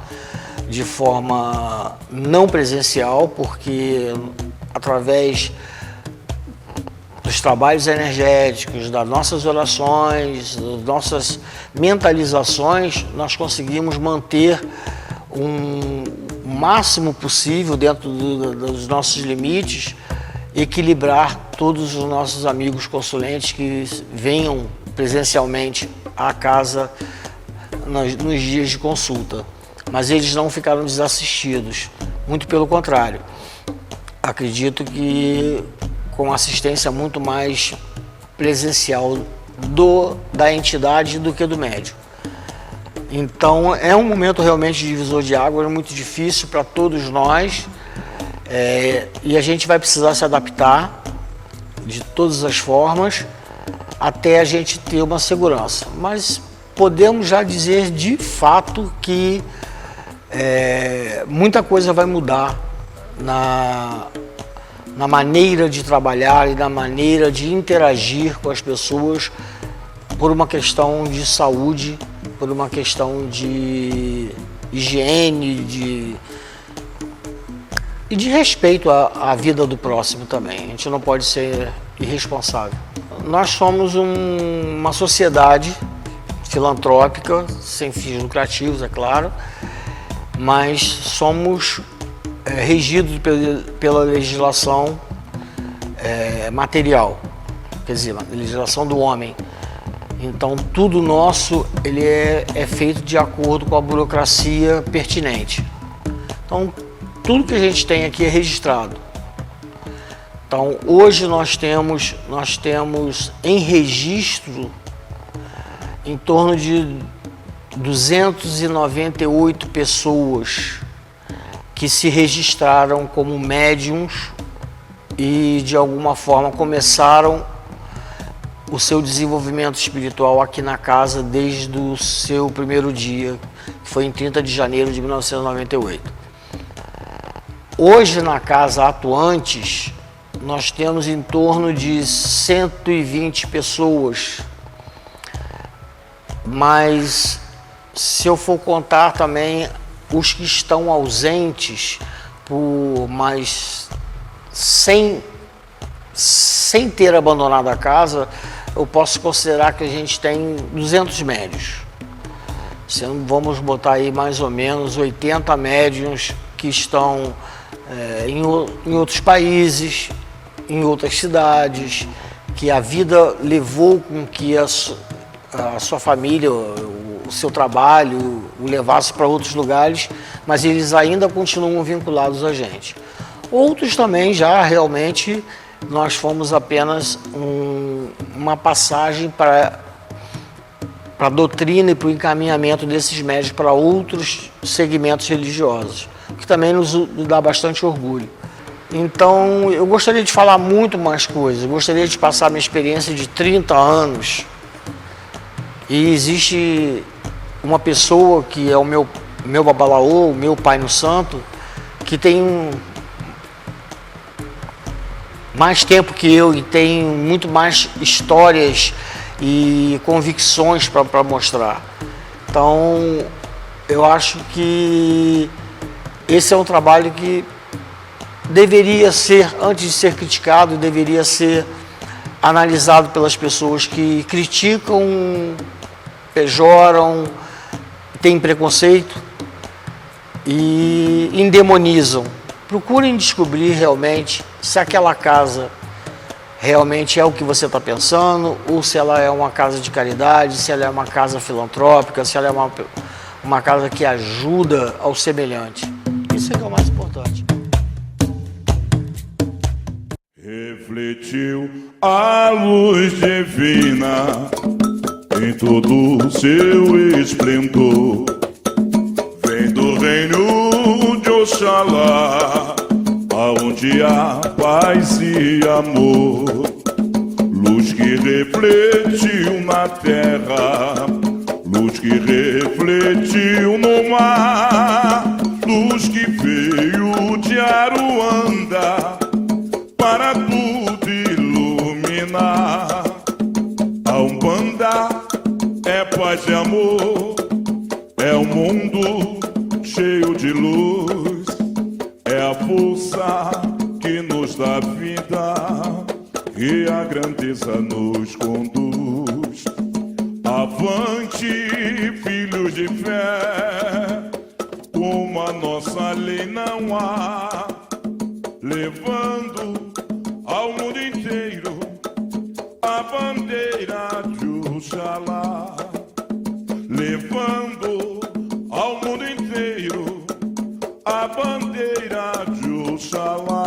não presencial, porque através dos trabalhos energéticos, das nossas orações, das nossas mentalizações, nós conseguimos manter o máximo possível dentro dos nossos limites, equilibrar todos os nossos amigos consulentes que venham presencialmente à casa nos dias de consulta. Mas eles não ficaram desassistidos, muito pelo contrário. Acredito que com assistência muito mais presencial da entidade do que do médico. Então é um momento realmente de divisor de águas, muito difícil para todos nós, e a gente vai precisar se adaptar de todas as formas até a gente ter uma segurança. Mas podemos já dizer de fato que muita coisa vai mudar na maneira de trabalhar e na maneira de interagir com as pessoas por uma questão de saúde, por uma questão de higiene e de respeito à vida do próximo também. A gente não pode ser irresponsável. Nós somos uma sociedade filantrópica, sem fins lucrativos, é claro, mas somos regidos pela legislação material, quer dizer, a legislação do homem. Então tudo nosso ele é feito de acordo com a burocracia pertinente. Então tudo que a gente tem aqui é registrado. Então hoje nós temos em registro em torno de 298 pessoas que se registraram como médiums e de alguma forma começaram o seu desenvolvimento espiritual aqui na casa desde o seu primeiro dia, que foi em 30 de janeiro de 1998. Hoje na casa atuantes nós temos em torno de 120 pessoas, mas se eu for contar também os que estão ausentes por mais sem ter abandonado a casa, eu posso considerar que a gente tem 200 médios. Vamos botar aí mais ou menos 80 médiuns que estão em outros países, em outras cidades, que a vida levou com que a sua família, o seu trabalho o levasse para outros lugares, mas eles ainda continuam vinculados a gente. Outros também já realmente nós fomos apenas uma passagem para a doutrina e para o encaminhamento desses médios para outros segmentos religiosos, que também nos dá bastante orgulho. Então eu gostaria de falar muito mais coisas, eu gostaria de passar minha experiência de 30 anos. E existe uma pessoa que é o meu babalaô, o meu pai no santo, que tem mais tempo que eu e tem muito mais histórias e convicções para mostrar. Então eu acho que esse é um trabalho que deveria ser, antes de ser criticado, deveria ser analisado pelas pessoas que criticam, pejoram, têm preconceito e endemonizam. Procurem descobrir realmente se aquela casa realmente é o que você está pensando, ou se ela é uma casa de caridade, se ela é uma casa filantrópica, se ela é uma casa que ajuda ao semelhante. Isso é que é o mais importante. Refletiu a luz divina em todo o seu esplendor. Vem do reino de Oxalá, aonde há paz e amor. Luz que refletiu na terra, luz que refletiu no mar. luz que veio de Aruanda para tudo iluminar. A Umbanda é paz e amor, é um mundo cheio de luz, é a força que nos dá vida e a grandeza nos conduz. Avante, filhos de fé, como a nossa lei não há, levando ao mundo inteiro a bandeira de Oxalá, levando ao mundo inteiro a bandeira de Oxalá.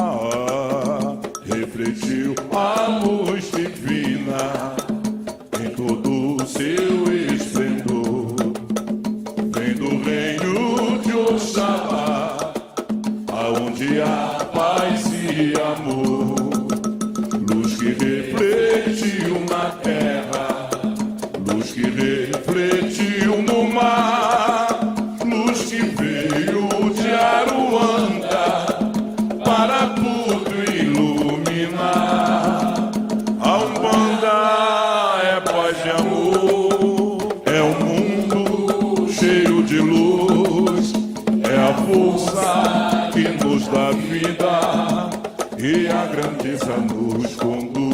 Refletiu a luz divina em todo o seu esplendor, vem do reino de Oxalá, aonde há paz e amor, luz que refletiu na terra, luz que refletiu no mar, luz que veio de Aruanda para tudo iluminar. A Umbanda é paz e amor, é um mundo cheio de luz, é a força que nos dá vida e a grandeza nos conduz.